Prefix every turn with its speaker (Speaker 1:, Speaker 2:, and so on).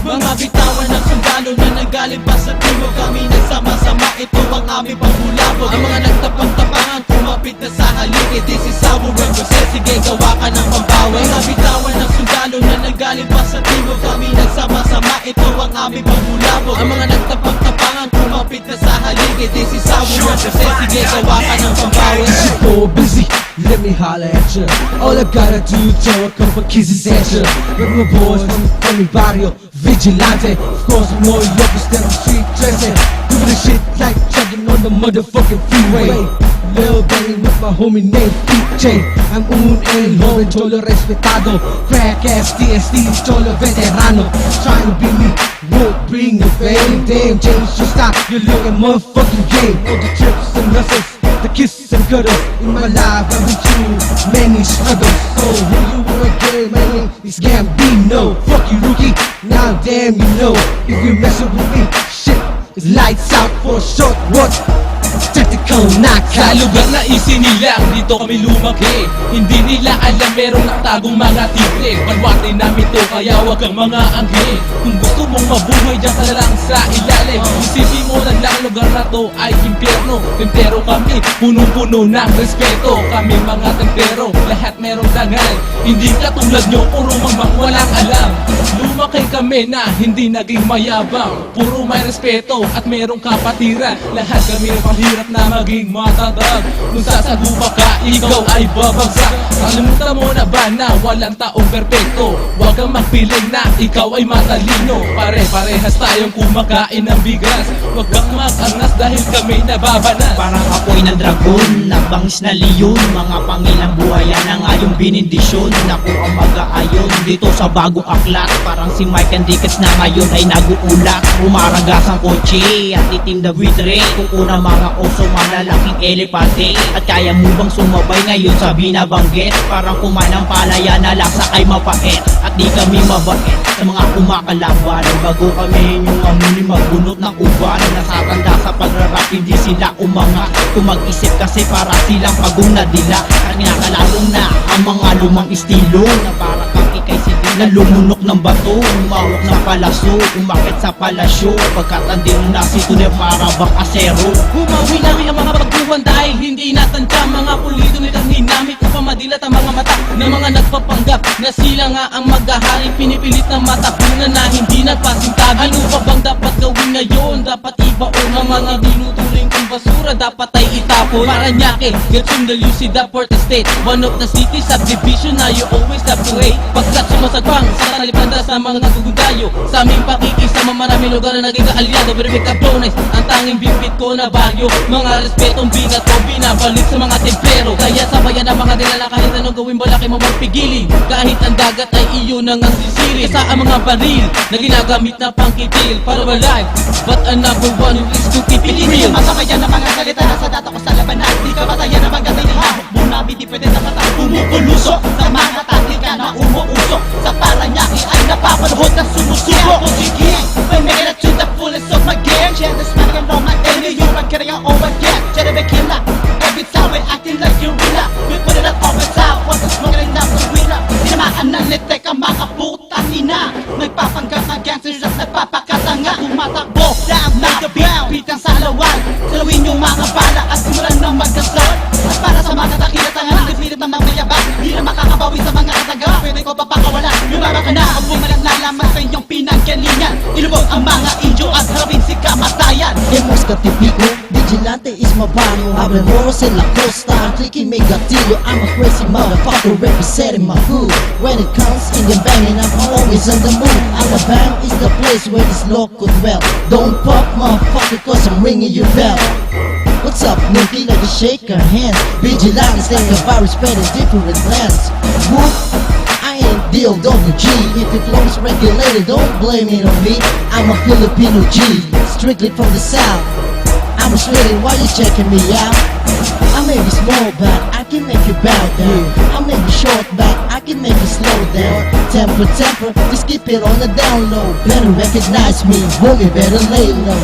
Speaker 1: Mga bitawan ng sundalo na nanggaling pa sa timog. Kami nagsama-sama, ito ang aming pambulabog. Ang mga nagtapang-tapangan, kumapit na sa haligi. This is how we represent, sige gawa ka ng pambawi. Mga bitawan ng sundalo na nanggaling pa sa timog. Kami nagsama-sama, ito ang aming pambulabog. Ang mga nagtapang-tapangan, kumapit na sa haligi. This is how we represent, sige gawa ka ng pambawi.
Speaker 2: So busy, let me holla at ya. All I gotta do is throw a couple kisses at ya. With my boys from the barrio, vigilante. Of course, I'm more yuppie, step on street dressing. Doing the shit like chugging on the motherfucking freeway. Lil banging with my homie named PJ. I'm un el joven cholo respetado. Crack ass TSD, cholo veterano. Trying to be me, won't bring the fame. Damn, James, you stop, you're looking motherfucking game. All the trips and hustles, the kisses and cuddles. In my life I've been through many struggles. So who you wanna get, my name is Gambino. Fuck you rookie, now damn you know. If you messing with me, shit, it's lights out for a short what? Tactical knockout.
Speaker 1: Sa lugar na isinilang, dito kami lumaki. Hindi nila alam merong nakatagong mga tigre. Panwate namin to, kaya wag kang mga anggi. Kung gusto mong mabuhay, dyan ka na lang sa ilalim. Isipin mo na lang lugar na to ay impyerno. Tempero kami, punong-puno ng respeto. Kami mga tempero, lahat merong dangal. Hindi katulad nyo, puro mang walang alam. Lumaki kami na hindi naging mayabang. Puro may respeto at merong kapatiran. Lahat kami mahirap na maging matatag. Kung sasagupa ka, ikaw ay babagsak. Kalimutan mo na ba na walang taong perpekto? Huwag kang magpiling na ikaw ay matalino. Pare-parehas tayong kumakain ng bigas. Huwag kang mag-angas dahil kami nababanas.
Speaker 3: Parang apoy ng dragon, nagbangis na leon. Mga pangilang buhayan na nga yung binindisyon. Naku ang mag-aayon dito sa bagong aklat. Parang si Mike and Dickens na ngayon ay naguulak. Umaragas ang kotse at itim na buitre. Kung una mga oso, malalaking elepante. At kaya mo bang sumabay ngayon sa binabanggit? Parang kumain ng palaya na lasa ay mapait. At di kami mabait sa mga kumakalaban. Bago kami yung amuni magbunot ng uban. Nasatanda sa pagrarap, hindi sila umangat. Kung mag-isip kasi para silang pagong nadila. Kinakalalong na ang mga lumang estilo na para kang ikay sidin na lumunok ng bato. Umawak ng palaso, umakit sa palasyo. Pagkatandiro na si tunay para bang asero.
Speaker 1: Humawi namin ang mga pagbuwan dahil hindi natantya. Mga pulido nilang hinamit upang madilat ang mga mata ng mga nagpapanggap na sila nga ang maghahari. Pinipilit na matapunan na hindi nagpasintabi. Ano pa bang dapat gawin ngayon? Dapat ibaon ang mga dinuturing kong basura. Dapat ay itapon. Paranaque, gets from the Lucida Port Estate. One of the city subdivision na you always have to hate. Pagkat sumasagbang sa talipanda sa mga nagugudayo. Sa aming pakikisama maraming lugar na naging kaalyado. Perfect abdones, ang tanging bibit ko na baryo. Mga respetong bingat ko binabalik sa mga tempero. Kaya sabayan ang mga dilala kahit anong gawin balaki mo magpigilin. Kahit ang dagat ay iyon ang sisiri. Sa ang mga baril na ginagamit na pangkitil para alive. But another one who is to keep it real.
Speaker 3: Masabayan ng mga salita na sa data ko sa labanan. Di ka mataya na maganda yung hahok mo namin. Di pwede na matang pumupulusok sa mga taktika na umuusok. Sa Paranaque ay napapanahon na sumusuko. Sige, I made it to the fullest of my game. Yeah, this man can know my enemy. You are getting it over again. Cherry killer. Every time we acting like you real. We put it up over top. What's the smoking up the wheeler? Tinamaan ng litek ang mga putang ina. Nagpapanggap na gangsters at nagpapakatanga. Tumatakbo na ang mga pitang salawal. Salawin yung mga bala at simulan ng magkasal. At para sa mga takilatangan, nagpilit ng mga mayabang. Di na makakabawi sa mga kataga. Pwede ko papakawala. Lumaba ka na ang bumalang nalaman sa inyong pinanggalingan. Ilubog ang mga inyo at harapin si kamatayan.
Speaker 4: Hemos típico, vigilante is my barrio. Abre moros en la costa, I'm clicking me gatillo. I'm a crazy motherfucker representing my hood. When it comes Indian banging, I'm always on the move. Alabama is the place where this local dwell. Don't pop motherfucker cause I'm ringing your bell. What's up, Nookie? Like a shake our hands. Vigilantes, think about respect in different lands. Whoop, I ain't DLWG. If your flow is regulated, don't blame it on me. I'm a Filipino G, strictly from the south. I'm Australian, why you checking me out? I may be small, but I can make you bow down. I may be short, but I can make you slow down. Temper, just keep it on the down low. Better recognize me, homie, better lay low.